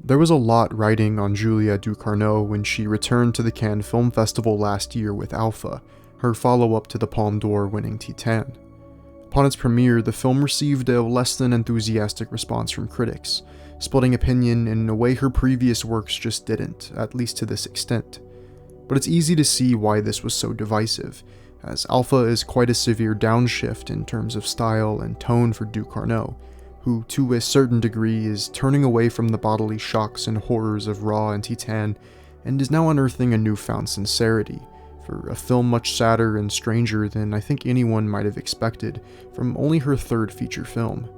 There was a lot riding on Julia Ducournau when she returned to the Cannes Film Festival last year with Alpha, her follow-up to the Palme d'Or winning Titane. Upon its premiere, the film received a less than enthusiastic response from critics, splitting opinion in a way her previous works just didn't, at least to this extent. But it's easy to see why this was so divisive, as Alpha is quite a severe downshift in terms of style and tone for Ducournau, who to a certain degree is turning away from the bodily shocks and horrors of Raw and Titane, and is now unearthing a newfound sincerity, for a film much sadder and stranger than I think anyone might have expected from only her third feature film.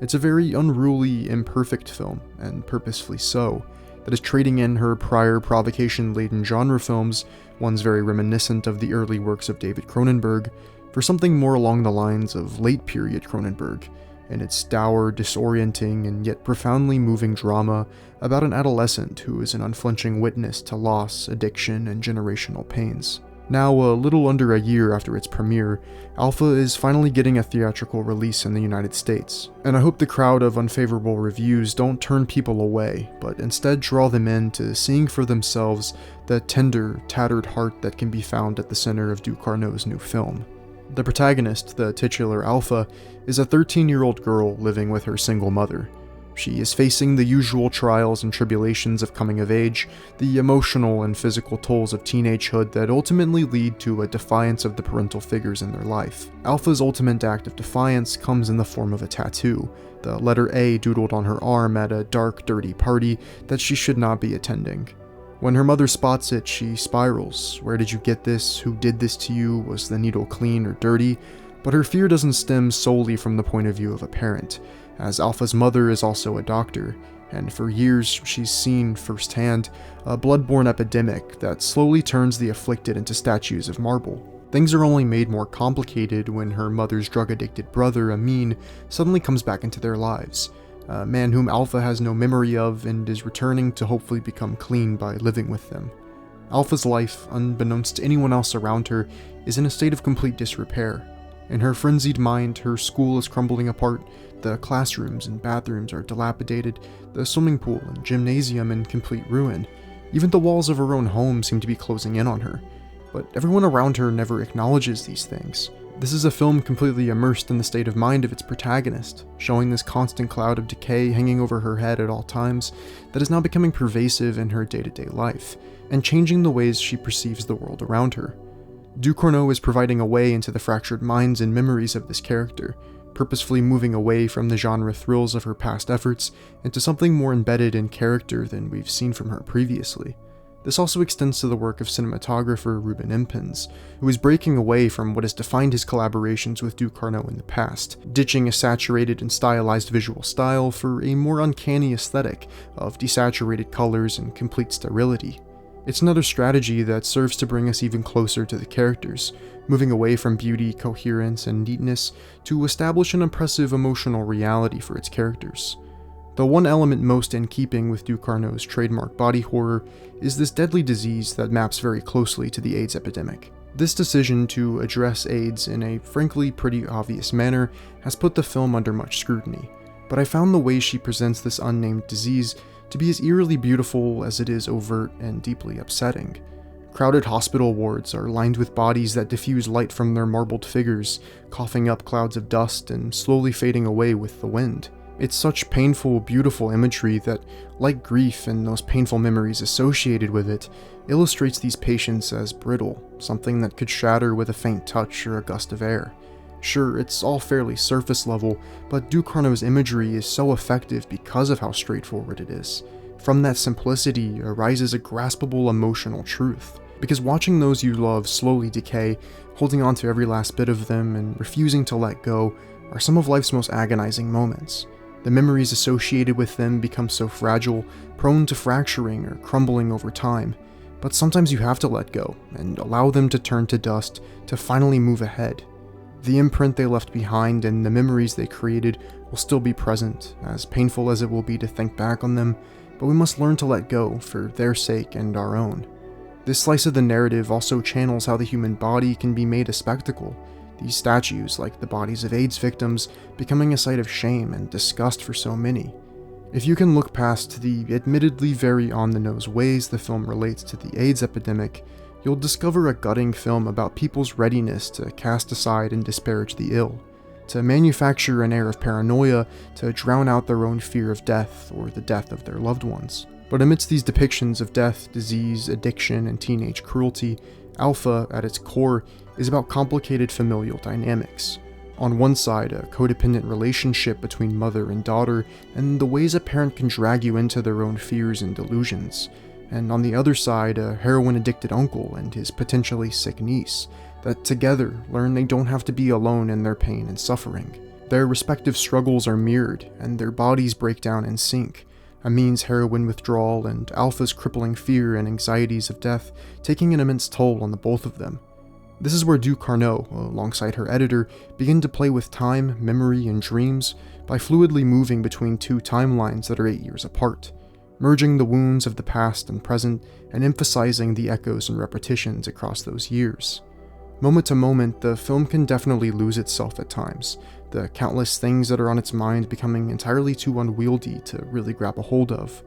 It's a very unruly, imperfect film, and purposefully so, that is trading in her prior provocation-laden genre films, ones very reminiscent of the early works of David Cronenberg, for something more along the lines of late-period Cronenberg, in its dour, disorienting, and yet profoundly moving drama about an adolescent who is an unflinching witness to loss, addiction, and generational pains. Now, a little under a year after its premiere, Alpha is finally getting a theatrical release in the United States, and I hope the crowd of unfavorable reviews don't turn people away, but instead draw them in to seeing for themselves the tender, tattered heart that can be found at the center of Ducournau's new film. The protagonist, the titular Alpha, is a 13-year-old girl living with her single mother. She is facing the usual trials and tribulations of coming of age, the emotional and physical tolls of teenagehood that ultimately lead to a defiance of the parental figures in their life. Alpha's ultimate act of defiance comes in the form of a tattoo, the letter A doodled on her arm at a dark, dirty party that she should not be attending. When her mother spots it, she spirals. Where did you get this? Who did this to you? Was the needle clean or dirty? But her fear doesn't stem solely from the point of view of a parent, as Alpha's mother is also a doctor, and for years she's seen firsthand a bloodborne epidemic that slowly turns the afflicted into statues of marble. Things are only made more complicated when her mother's drug-addicted brother, Amin, suddenly comes back into their lives, a man whom Alpha has no memory of and is returning to hopefully become clean by living with them. Alpha's life, unbeknownst to anyone else around her, is in a state of complete disrepair. In her frenzied mind, her school is crumbling apart, the classrooms and bathrooms are dilapidated, the swimming pool and gymnasium in complete ruin. Even the walls of her own home seem to be closing in on her. But everyone around her never acknowledges these things. This is a film completely immersed in the state of mind of its protagonist, showing this constant cloud of decay hanging over her head at all times that is now becoming pervasive in her day-to-day life, and changing the ways she perceives the world around her. Ducournau is providing a way into the fractured minds and memories of this character, purposefully moving away from the genre thrills of her past efforts into something more embedded in character than we've seen from her previously. This also extends to the work of cinematographer Ruben Impens, who is breaking away from what has defined his collaborations with Ducournau in the past, ditching a saturated and stylized visual style for a more uncanny aesthetic of desaturated colors and complete sterility. It's another strategy that serves to bring us even closer to the characters, moving away from beauty, coherence, and neatness to establish an impressive emotional reality for its characters. The one element most in keeping with Ducournau's trademark body horror is this deadly disease that maps very closely to the AIDS epidemic. This decision to address AIDS in a frankly pretty obvious manner has put the film under much scrutiny, but I found the way she presents this unnamed disease to be as eerily beautiful as it is overt and deeply upsetting. Crowded hospital wards are lined with bodies that diffuse light from their marbled figures, coughing up clouds of dust and slowly fading away with the wind. It's such painful, beautiful imagery that, like grief and those painful memories associated with it, illustrates these patients as brittle, something that could shatter with a faint touch or a gust of air. Sure, it's all fairly surface level, but Ducournau's imagery is so effective because of how straightforward it is. From that simplicity arises a graspable emotional truth, because watching those you love slowly decay, holding on to every last bit of them and refusing to let go, are some of life's most agonizing moments. The memories associated with them become so fragile, prone to fracturing or crumbling over time, but sometimes you have to let go and allow them to turn to dust to finally move ahead. The imprint they left behind and the memories they created will still be present, as painful as it will be to think back on them, but we must learn to let go for their sake and our own. This slice of the narrative also channels how the human body can be made a spectacle, these statues, like the bodies of AIDS victims, becoming a sight of shame and disgust for so many. If you can look past the admittedly very on-the-nose ways the film relates to the AIDS epidemic, you'll discover a gutting film about people's readiness to cast aside and disparage the ill, to manufacture an air of paranoia to drown out their own fear of death or the death of their loved ones. But amidst these depictions of death, disease, addiction, and teenage cruelty, Alpha, at its core, is about complicated familial dynamics. On one side, a codependent relationship between mother and daughter, and the ways a parent can drag you into their own fears and delusions. And on the other side, a heroin-addicted uncle and his potentially sick niece, that together learn they don't have to be alone in their pain and suffering. Their respective struggles are mirrored, and their bodies break down in sync. Amin's heroin withdrawal and Alpha's crippling fear and anxieties of death taking an immense toll on the both of them. This is where Ducournau, alongside her editor, begin to play with time, memory, and dreams by fluidly moving between two timelines that are 8 years apart, merging the wounds of the past and present and emphasizing the echoes and repetitions across those years. Moment to moment, the film can definitely lose itself at times, the countless things that are on its mind becoming entirely too unwieldy to really grab a hold of.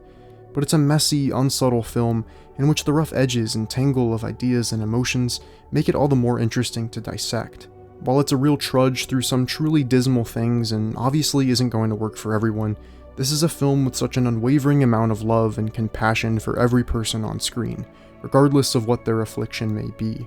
But it's a messy, unsubtle film in which the rough edges and tangle of ideas and emotions make it all the more interesting to dissect. While it's a real trudge through some truly dismal things and obviously isn't going to work for everyone, this is a film with such an unwavering amount of love and compassion for every person on screen, regardless of what their affliction may be.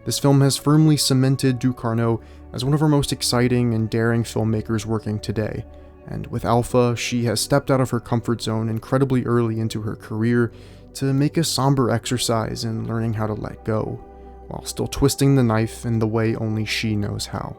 This film has firmly cemented Ducournau as one of our most exciting and daring filmmakers working today, and with Alpha, she has stepped out of her comfort zone incredibly early into her career to make a somber exercise in learning how to let go, while still twisting the knife in the way only she knows how.